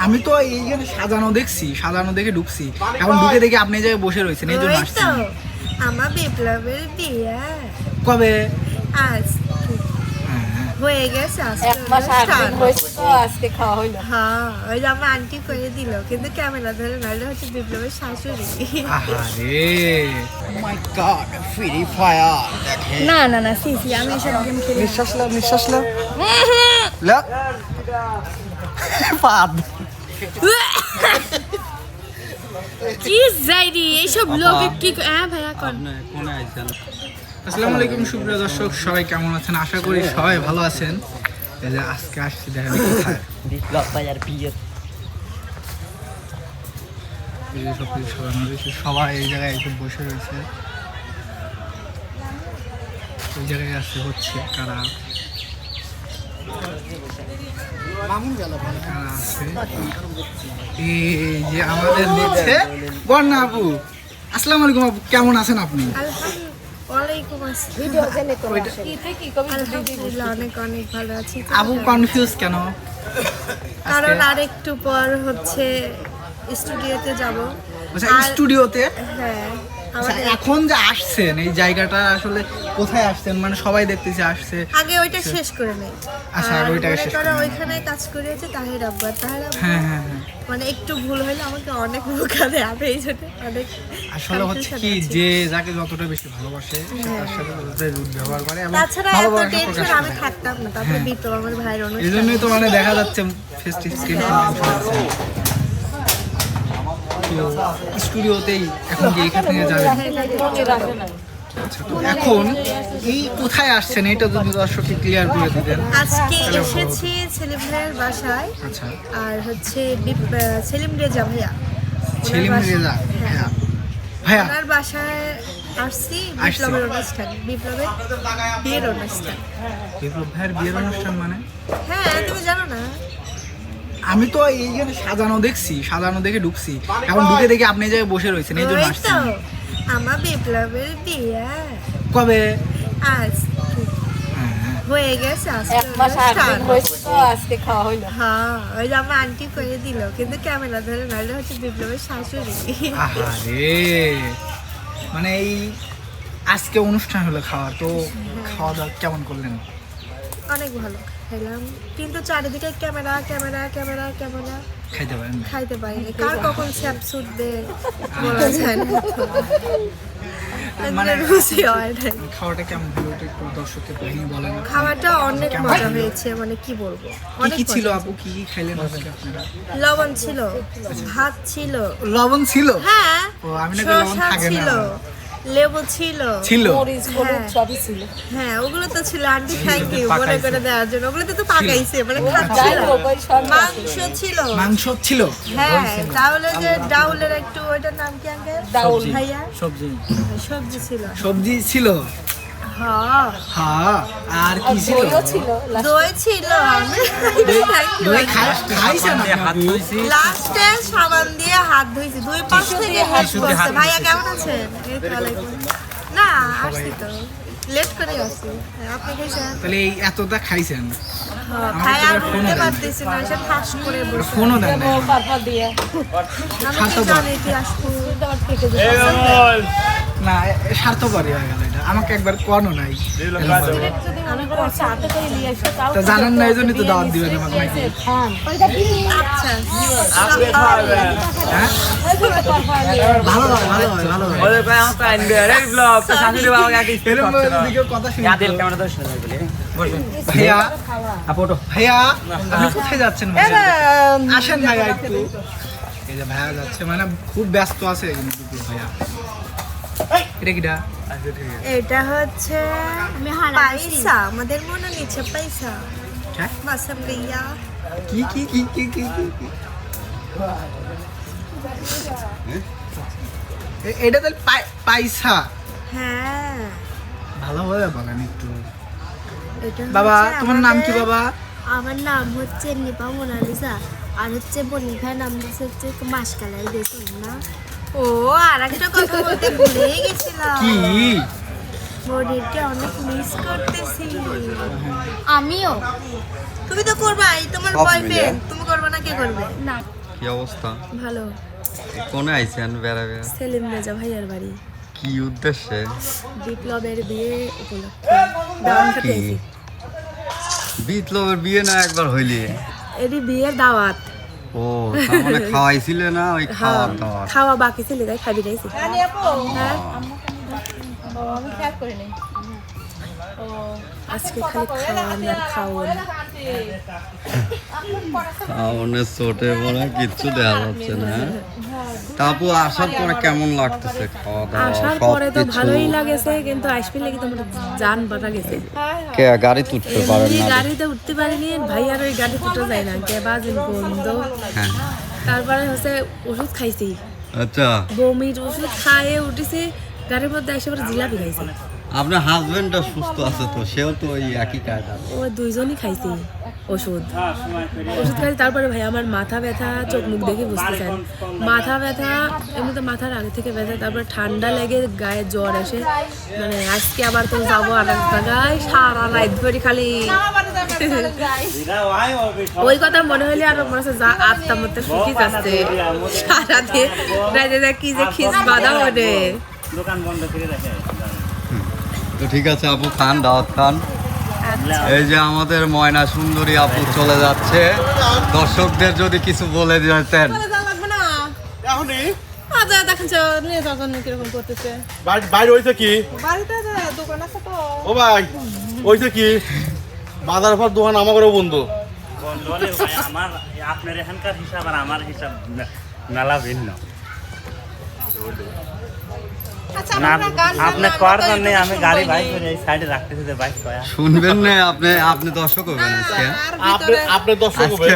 আমি তো এইখানে সাজানো দেখছি, সাজানো দেখে ঢুকছি, এখন ঢুকে দেখি আপনি এই জায়গায় বসে রয়েছেন, এই জন্য আসছি। আমার বিপ্লবের বিয়ে কবে? আজ হয়ে গেছে, এক মাস আগে হয়েছে তো আজকে খাওয়া হইলো। হ্যাঁ ওই যে আমার আন্টি করে দিল, কিন্তু ক্যামেরা ধরে নাহলে হচ্ছে বিপ্লবের শাশুড়ি। আহারে মাই গড, ফ্রি ফায়ার দেখেন। না না না সিসি, আমি এসব গেম খেলি। নিঃশ্বাস লাও, নিঃশ্বাস লাও, লাও পাদ। কি যাইরি এইসব লোক কি ভাইয়া কোন কোনে আইছেন? আসসালামু আলাইকুম সুপ্রিয় দর্শক, সবাই কেমন আছেন? আশা করি সবাই ভালো আছেন। এই যে আজকে আসছি দেখেন কোথায় বিপ্লব বাজার বিয়ে। এই যে সব কিছু সাজানো রয়েছে, সবাই এই জায়গায় এসে বসে রয়েছে। ওই জায়গায় আসছে হচ্ছে কারা কারা আছে। এই যে আমাদের নিচে বন্যা আপু। আসসালামু আলাইকুম আপু, কেমন আছেন আপনি? ওয়ালাইকুম আসসালাম। ভিডিও জেনে তো আলহামদুলিল্লাহ অনেক অনেক ভালো আছি। আপু কনফিউজ কেন? কারণ আরেকটু পর হচ্ছে স্টুডিওতে যাব। আচ্ছা স্টুডিওতে? হ্যাঁ আচ্ছা, এখন যে আসছেন এই জায়গাটা আসলে কোথায় আসছেন, মানে সবাই দেখতেছে আসছে। আগে ওইটা শেষ করে নেই। আচ্ছা, আর ওইটাকে মনে শেষ করো করে নেই। ওইখানে কাজ করেছে তাহির আব্বা। হ্যাঁ হ্যাঁ হ্যাঁ, মানে একটু ভুল হলে আমাকে অনেক বোকা দেয়, আমি এই জন্য অনেক আসলে হচ্ছে কি যে যাকে যতটা বেশি ভালোবাসে সে তার সাথে ততটাই রুড ব্যবহার করে এবং তাছাড়া এত ভালোবাসা টেনশন প্রকাশ আমি করে। থাকতাম না। তারপরে বিপ্লব আমার ভাইয়ের এই অনুষ্ঠান। জন্যই তো মানে দেখা যাচ্ছে ফেস্টিভ স্ক্রিন স্টুডিওতেই এখন কি এখান থেকে যাবেন? আচ্ছা, তো এখন এই কোথায় আসছেন এটা যদি দর্শককে ক্লিয়ার করে দিতেন। আজকে এসেছি সেলিম ভাইয়ের বাসায়। আচ্ছা, আর হচ্ছে সেলিম রেজা ভাইয়া, সেলিম রেজা হ্যাঁ ভাইয়া ওনার বাসায় আসছি বিপ্লবের অনুষ্ঠান, বিপ্লবের বিয়ের অনুষ্ঠান। বিপ্লব ভাইয়ের বিয়ের অনুষ্ঠান মানে? হ্যাঁ তুমি জানো না? আমি তো এইখানে সাজানো দেখছি, সাজানো দেখে ঢুকছি, এখন ঢুকে দেখি আপনি এই জায়গায় বসে রয়েছেন, এই জন্য ওই আসছি। তো আমার বিপ্লবের বিয়ে কবে? আজ হয়ে গেছে, এক মাস আগে অনুষ্ঠান। হয়েছে তো আজকে খাওয়া হইলো। হ্যাঁ ওই যে আমার আন্টি করে দিল, কিন্তু ক্যামেরা ধরে নাহলে হচ্ছে বিপ্লবের শাশুড়ি। আহারে মানে এই আজকে অনুষ্ঠান হলো খাওয়া, তো খাওয়া দাওয়া কেমন করলেন? অনেক ভালো খেলাম, কিন্তু চারিদিকে ক্যামেরা ক্যামেরা ক্যামেরা ক্যামেরা, খাইতে পারেন? খাইতে পারিনি। কার কখন স্যাপ ছুটবে বলা যায় না। মানে রুচি হয় না। খাওয়াটা কেমন হলো এটা একটু দর্শককে ভেঙে বলেন। খাওয়াটা অনেক মজা হয়েছে, মানে কি বলবো, কি অনেক কি ছিল মজা। আপু, কি কি খাইলেন আজকে আপনারা? লবণ ছিল, ভাত ছিল, লবণ ছিল? হ্যাঁ ও আমি না লবণ শসা থাকে ছিল, না। লেবু ছিল, ছিল? মরিচ হলুদ সবই ছিল। হ্যাঁ ওগুলো তো ছিল। আন্টি থ্যাংক ইউ মনে করে দেওয়ার জন্য। ওগুলো তো পাকাইছে, মানে যাই খাচ্ছিল। হোক ওই সব মাংস ছিল, মাংস ছিল? হ্যাঁ তাহলে যে ডাউলের একটু ওইটার নাম কি আঙ্কেল? ডাউল। ভাইয়া সবজি? সবজি ছিল। সবজি ছিল, হ্যাঁ হ্যাঁ। আর কি ছিল? দইও ছিল। দই ছিল। দই খাইছেন আপনি? লাস্টে সাবান দিয়ে হাত ধুইছি, দুই পাশ থেকে হেল্প করছে। ভাইয়া কেমন আছেন? এই তো ওয়ালাইকুম। না আসছি তো, লেট করে আসছি। আপনি খাইছেন? তাহলে এই এতটা খাইছেন? হ্যাঁ খাই আর উঠতে পারতেছি না, এসে ঠাস করে বসে। ফোনও দেন না? পারপা দিয়ে আমি কি জানি কি আসবো? তোমার থেকে না স্বার্থপরই হয়ে গেল এটা, আমাকে একবার কোনো নাই। আমি করছি হাতে করে নিয়ে এসে তাও তো জানেন না এই জন্যই তো দাওয়াত দিবেন আমাকে নাকি? আচ্ছা হ্যাঁ ভালো হয়, ভালো হয়, ভালো হয়। এরকম ভাবে যদি কেউ কথা শুনে তো। ভাইয়া ভাইয়া আপনি কোথায় যাচ্ছেন ভাইয়া? আসেন ভাইয়া একটু। এই যে ভাইয়া যাচ্ছে, মানে খুব ব্যস্ত আছে কিন্তু ভাইয়া। এটা কিটা? এটা হচ্ছে পয়সা, আমাদের মনে নিচ্ছে পয়সা হ্যাঁ? মাসাম গইয়া। কি কি কি কি কি কি কি? এটা তাহলে পয়সা? হ্যাঁ ভালোভাবে বলেন একটু। এটা বাবা হচ্ছে তোমার নাম কি আমাদের- বাবা? আমার নাম হচ্ছে নিপা মোনালিসা, আর হচ্ছে বনিভাই নাম হচ্ছে মাসকালাই দেখুন না। ও আর একটা কথা বলতে ভুলেই গেছিলাম, কি? বনিরকে অনেক মিস করতেছি। আমিও। তুমি তো করবাই, তোমার সব বয়ফ্রেন্ড, মিলে। তুমি করবে না কে করবে? না কি অবস্থা? ভালো। কোনে আইছেন বেড়া বেড়া? সেলিম রেজা ভাইয়ার বাড়ি, কি উদ্দেশ্যে? বিপ্লবের বিয়ে উপলক্ষে দাওয়াত খেতে কি এসেছি। বিপ্লবের বিয়ে না একবার হইলি? এরই বিয়ের দাওয়াত। ও তার মানে খাওয়াইছিলে না ওই খাওয়ার দাওয়াত? খাওয়া বাকি ছিল, তাই খাবি রাইছি। হ্যাঁ ও আমি খেয়াল করিনি ও আজকে খালি খাওয়ান আর খাওয়ান। খাওয়ানোর চোটে বলে কিচ্ছু দেওয়া যাচ্ছে না। তারপর আসার পরে কেমন লাগতেছে খাওয়া দাওয়া আসার সব পরে তো কিছু? ভালোই লাগেছে, কিন্তু আসবে লাগি তোমার জান বাটা গেছে। কে গাড়ি তুলতে পারেন এমনি না? গাড়িতে উঠতে পারিনি, ভাইয়ার ওই গাড়ি তুলতে যায় না, কে বাজিল বন্ধ। হ্যাঁ তারপরে হচ্ছে ওষুধ খাইছি, আচ্ছা। বমির ওষুধ খাইয়ে উঠেছি, গাড়ির মধ্যে এসে পরে জিলাপি খাইছি। আপনার হাজবেন্ডটা সুস্থ আছে তো, সেও তো ওই একই কায়দা। ও দুইজনই খাইছি ওষুধ খাইছি। তারপরে ভাই আমার মাথা ব্যথা, চোখ মুখ দেখে বুঝতেছেন মাথা ব্যথা, এমনিতে মাথার আগে থেকে ব্যথা, তারপর ঠান্ডা লেগে গায়ে জ্বর এসে, মানে আজকে আবার তো যাবো আর এক জায়গায়, সারা রাত ধরে খালি ওই কথা মনে হইলে আর মনে হচ্ছে যা আত্মার মধ্যে সুখী যাচ্ছে সারা দিয়ে রাতে কি যে খিস বাঁধা ওঠে। দোকান বন্ধ করে রাখে। তো ঠিক আছে আপু, খান দাওয়াত খান। এই যে আমাদের ময়না সুন্দরী আপু চলে যাচ্ছে, দর্শকদের যদি কিছু বলে দিতেন। এখনই আচ্ছা দেখেন নিয়ে যাওয়ার জন্য কিরকম করতেছে। বাইরে হয়েছে কি? বাড়িতে আছে, দোকান আছে তো। ও ভাই হয়েছে কি? বাজার ফার দোকান আমারও বন্ধু। বন্ধ হলে ভাই আমার আপনার এখানকার হিসাব আর আমার হিসাব মেলা ভিন্ন। আচ্ছা না আমরা গান আপনি করবেন নেই, আমি গাড়ি বাইক করে এই সাইডে রাখতেছি যে বাইক কয়া। শুনবেন না আপনি? আপনি দর্শক হবেন আজকে? আপনি আপনি দর্শক হবে।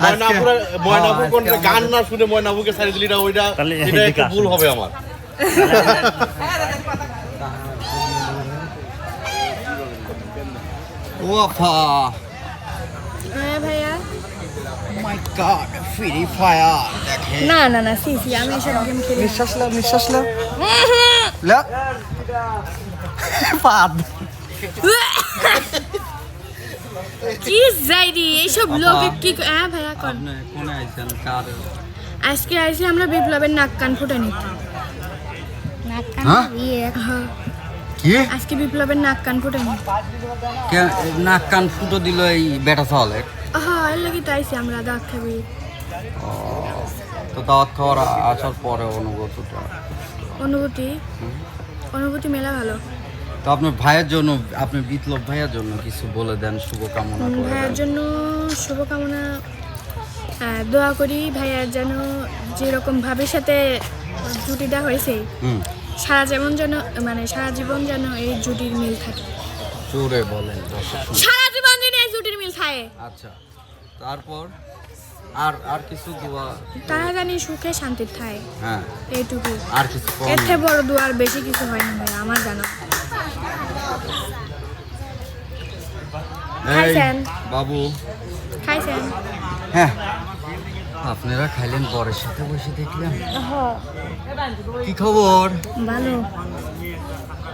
আজকে ময়নাপুর কোন গান না শুনে ময়নাপুরকে সারি দিলিটা ওইটা তাহলে এটা এদিকে একটু ভুল আসুন। হবে আমার। ও আপা, হ্যাঁ ভাইয়া। মাই গড, ফ্রি ফায়ার দেখে। না না না সি আমি এসব গেম খেলি না। নিঃশ্বাস নাও, নিঃশ্বাস নাও। লা পাদ। কি যাইরি এইসব লোকে কি হ্যাঁ ভাইয়া কোন আপনি কোনে আইছেন কার? আজকে আইছি আমরা বিপ্লবের নাক কান ফুটে নিতে। হ্যাঁ হ্যাঁ কি? আজকে বিপ্লবের নাক কান ফুটে নিতে। কে নাক কান ফুটো দিল এই বেটা সালে? হ্যাঁ এর লাগি তো আইছি আমরা দাঁত খাবি। তো দাওয়াত খাওয়ার আসার পরে অনুভূতিটা? অনুভূতি মেলা ভালো। তো আপনার ভাইয়ের জন্য, আপনি বিপ্লব ভাইয়ের জন্য কিছু বলে দেন, শুভকামনা করে ভাইয়ার দেন। জন্য শুভকামনা, দোয়া করি ভাইয়ার যেন যেরকম ভাবের সাথে জুটিটা হয়েছে হুম, সারা জীবন যেন, মানে সারা জীবন যেন এই জুটির মিল থাকে। জোরে বলেন দর্শক শুনবে। সারা জীবন যেন এই জুটির মিল থাকে। আচ্ছা, তারপর আর কিছু দোয়া? তারা জানি সুখে শান্তির থাকে, হ্যাঁ, এইটুকু। আর কিছু কম এর না? থেকে বড় দোয়ার বেশি কিছু হয় না ভাই আমার জানা। এই খাইছেন? বাবু, খাইছেন? হ্যাঁ আপনারা খাইলেন, বরের সাথে বসে দেখলেন। কি খবর ভালো।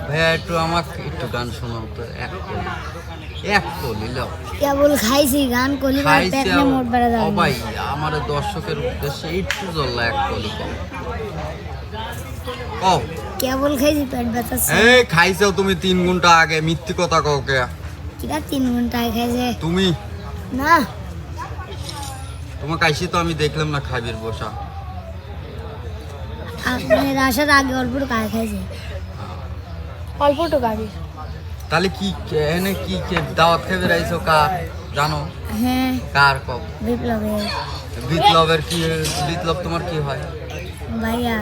ভাইয়া? একটু আমাকে একটু গান শোনাও তো, এক কলি লাও। কেবল খাইছি গান কলি আর পেট না মোট বেড়া ও যাবে ভাই, আমার দর্শকের উদ্দেশ্যে একটু জ্বললা এক কলি কম। ও কেবল খাইছি পেট ব্যথাছে এই খাইছো তুমি 3 ঘন্টা আগে, মিথ্যে কথা কও কে? কিরা 3 ঘন্টায় খাইছে তুমি না তোমাকে আইসি তো আমি দেখলাম না খাবির বসা। আপনার আসার আগে অল্প কাজ খাইছে অল্পটু গাড়ি। তাহলে কি এনে কি দাওয়াত খেয়ে বেড়াইছো কার জানো? হ্যাঁ কার কব? বিপ্লবে বিপ্লবের কি? বিপ্লব তোমার কি হয়? ভাইয়া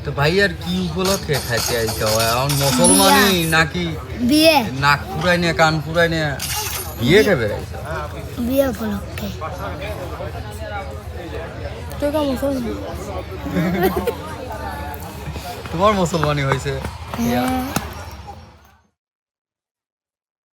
তো ভাইয়ার কি উপলক্ষে খাইতে আইছো? এখন মুসলমানি নাকি বিয়ে নাক পুরাই নিয়ে কান পুরাই নিয়ে বিয়ে খেয়ে বেড়াইছো? বিয়ে উপলক্ষে তুই কা মুসলমান? তোমার মুসলমানি হয়েছে? হ্যাঁ